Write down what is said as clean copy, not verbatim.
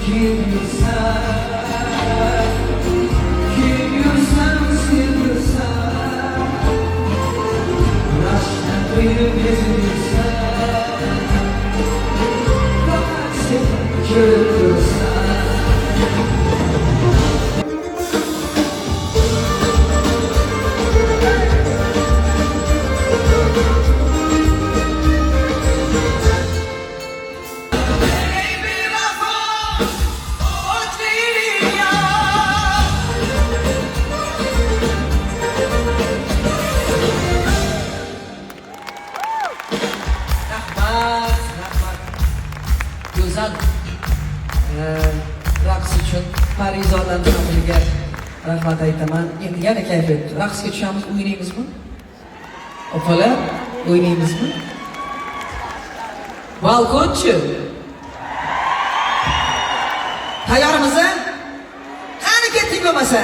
Kim yursan sevirsen, aşktan kıyıp ezilirsen, fakat seni görüp dursan. Güzel raqs uchun Parizodam familiga rahmat aytaman. Endi yana kayfiyat. Raqsga tushamiz, o'ynaymizmi? Opalar, o'ynaymizmi? Balkonchi. Tayyormiz? Qani ketdik bo'lmasa?